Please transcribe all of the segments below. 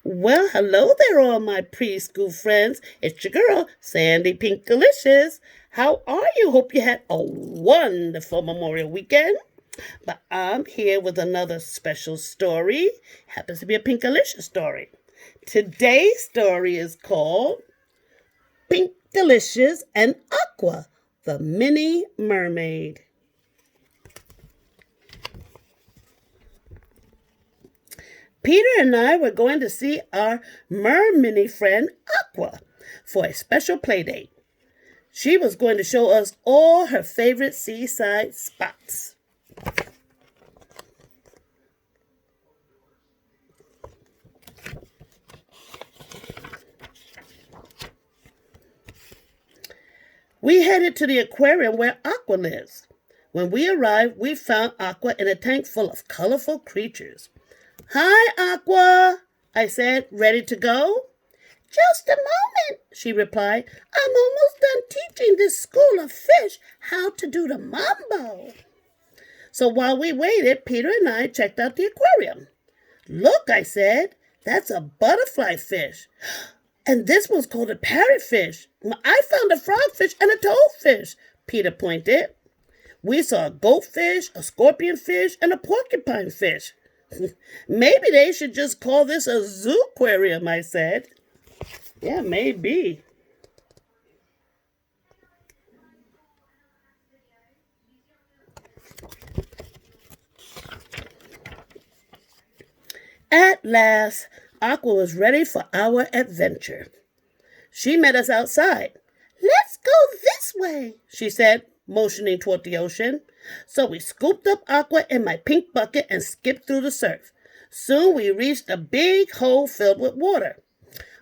Well, hello there, all my preschool friends. It's your girl, Sandy Pinkalicious. How are you? Hope you had a wonderful Memorial weekend. But I'm here with another special story. Happens to be a Pinkalicious story. Today's story is called Pinkalicious and Aqua, the Mini-Mermaid. Peter and I were going to see our merminnie friend Aqua for a special play date. She was going to show us all her favorite seaside spots. We headed to the aquarium where Aqua lives. When we arrived, we found Aqua in a tank full of colorful creatures. "Hi, Aqua," I said, ready to go. "Just a moment," she replied. "I'm almost done teaching this school of fish how to do the mambo." So while we waited, Peter and I checked out the aquarium. "Look," I said, "that's a butterfly fish. And this one's called a parrotfish. I found a frogfish and a toadfish," Peter pointed. "We saw a goatfish, a scorpionfish, and a porcupine fish." "Maybe they should just call this a zoo aquarium," I said. Yeah, maybe. At last, Aqua was ready for our adventure. She met us outside. "Let's go this way," she said, motioning toward the ocean. So we scooped up Aqua in my pink bucket and skipped through the surf. Soon we reached a big hole filled with water.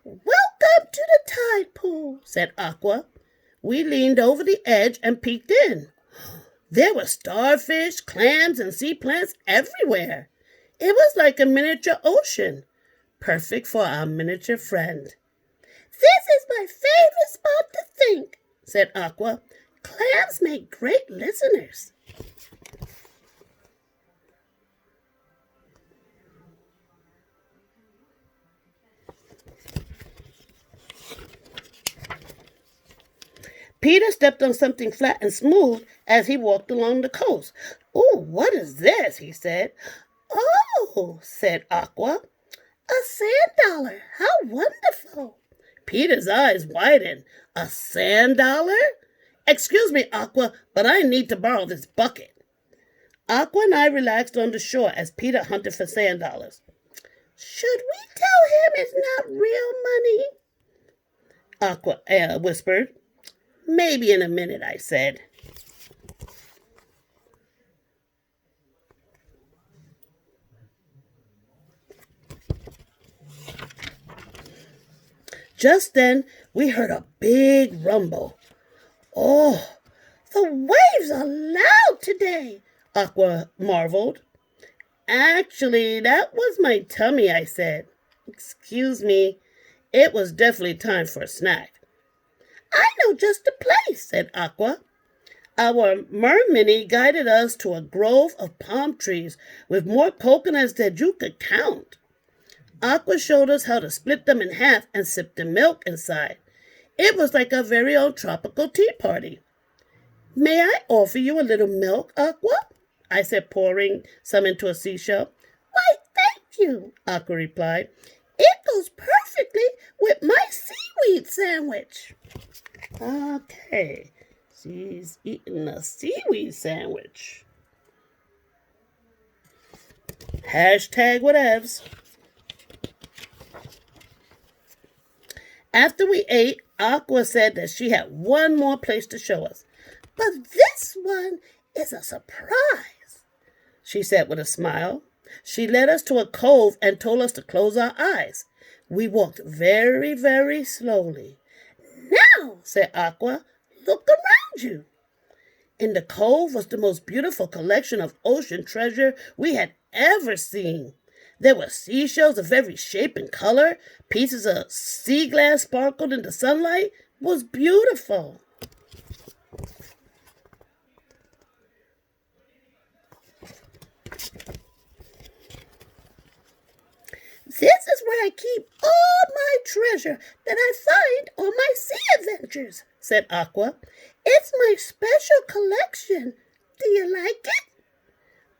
"Welcome to the tide pool," said Aqua. We leaned over the edge and peeked in. There were starfish, clams, and sea plants everywhere. It was like a miniature ocean, perfect for our miniature friend. "This is my favorite spot to think," said Aqua. "Clams make great listeners." Peter stepped on something flat and smooth as he walked along the coast. "Ooh, what is this?" he said. "Oh," said Aqua, "a sand dollar. How wonderful." Peter's eyes widened. "A sand dollar? Excuse me, Aqua, but I need to borrow this bucket." Aqua and I relaxed on the shore as Peter hunted for sand dollars. "Should we tell him it's not real money?" Aqua whispered. "Maybe in a minute," I said. Just then, we heard a big rumble. "Oh, the waves are loud today," Aqua marveled. "Actually, that was my tummy," I said. "Excuse me, it was definitely time for a snack." "I know just the place," said Aqua. Our merminnie guided us to a grove of palm trees with more coconuts than you could count. Aqua showed us how to split them in half and sip the milk inside. It was like a very own tropical tea party. "May I offer you a little milk, Aqua?" I said, pouring some into a seashell. "Why, thank you," Aqua replied. "It goes perfectly with my seaweed sandwich." Okay, she's eating a seaweed sandwich. Hashtag whatevs. After we ate, Aqua said that she had one more place to show us. "But this one is a surprise," she said with a smile. She led us to a cove and told us to close our eyes. We walked very, very slowly. "Now," said Aqua, "look around you." In the cove was the most beautiful collection of ocean treasure we had ever seen. There were seashells of every shape and color. Pieces of sea glass sparkled in the sunlight. It was beautiful. This is where I keep all my treasure that I find on my sea adventures, said Aqua. It's my special collection. Do you like it?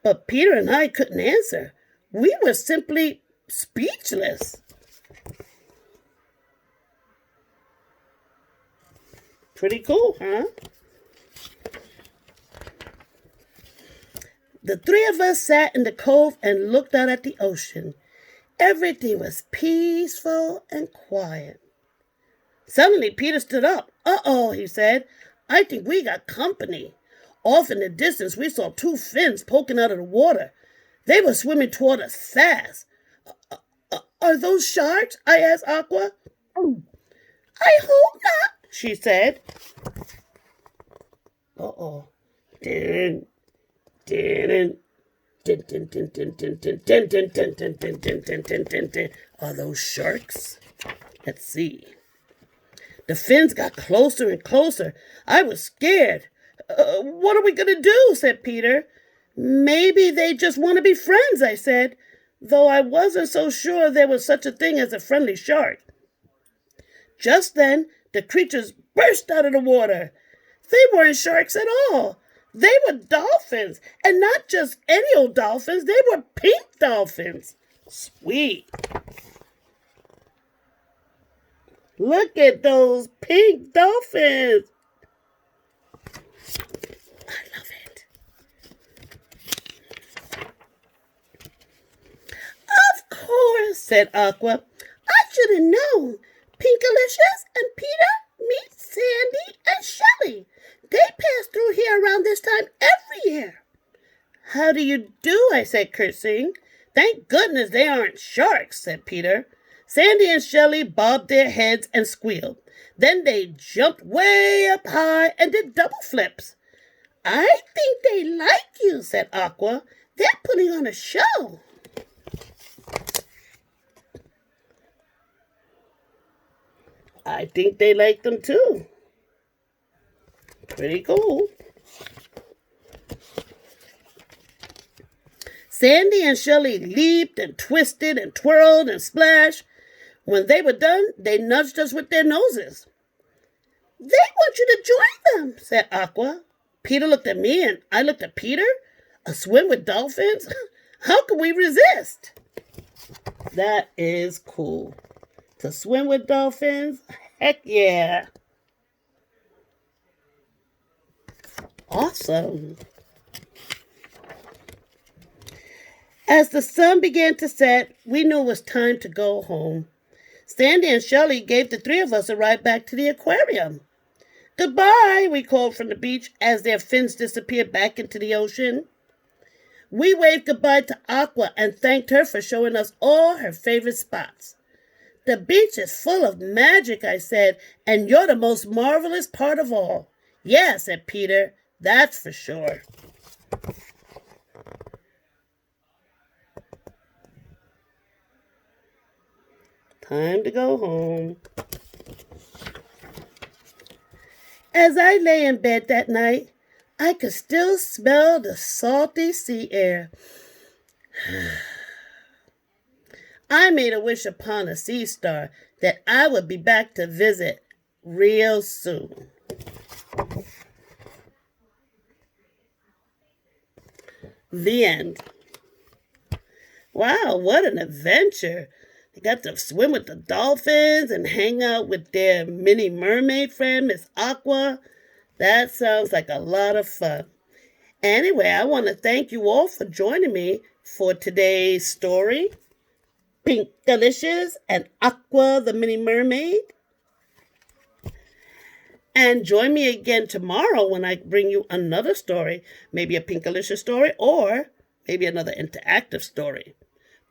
But Peter and I couldn't answer. We were simply speechless. Pretty cool, huh? The three of us sat in the cove and looked out at the ocean. Everything was peaceful and quiet. Suddenly, Peter stood up. Uh-oh, he said. I think we got company. Off in the distance, we saw two fins poking out of the water. They were swimming toward us fast. Are those sharks? I asked Aqua. I hope not, she said. Uh-oh. Are those sharks? Let's see. The fins got closer and closer. I was scared. What are we going to do? Said Peter. Maybe they just want to be friends, I said, though I wasn't so sure there was such a thing as a friendly shark. Just then, the creatures burst out of the water. They weren't sharks at all. They were dolphins, and not just any old dolphins. They were pink dolphins. Sweet. Look at those pink dolphins. I love it. Of course, said Aqua. I should have known. Pinkalicious and Peter meet Sandy and Shelley. They pass through here around this time every year. How do you do? I said, curtsying. Thank goodness they aren't sharks, said Peter. Sandy and Shelley bobbed their heads and squealed. Then they jumped way up high and did double flips. I think they like you, said Aqua. They're putting on a show. I think they like them too. Pretty cool. Sandy and Shelley leaped and twisted and twirled and splashed. When they were done, they nudged us with their noses. They want you to join them, said Aqua. Peter looked at me and I looked at Peter. A swim with dolphins? How could we resist? That is cool. To swim with dolphins? Heck yeah. Awesome. As the sun began to set, we knew it was time to go home. Sandy and Shelley gave the three of us a ride back to the aquarium. Goodbye, we called from the beach as their fins disappeared back into the ocean. We waved goodbye to Aqua and thanked her for showing us all her favorite spots. The beach is full of magic, I said, and you're the most marvelous part of all. Yeah, said Peter, that's for sure. Time to go home. As I lay in bed that night, I could still smell the salty sea air. I made a wish upon a sea star that I would be back to visit real soon. The end. Wow, what an adventure. They got to swim with the dolphins and hang out with their Mini-Mermaid friend, Miss Aqua. That sounds like a lot of fun. Anyway, I want to thank you all for joining me for today's story. Pinkalicious and Aqua, the Mini-Mermaid. And join me again tomorrow when I bring you another story, maybe a Pinkalicious story or maybe another interactive story.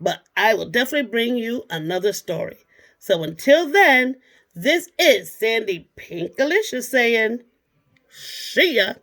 But I will definitely bring you another story. So until then, this is Sandy Pinkalicious saying, see ya.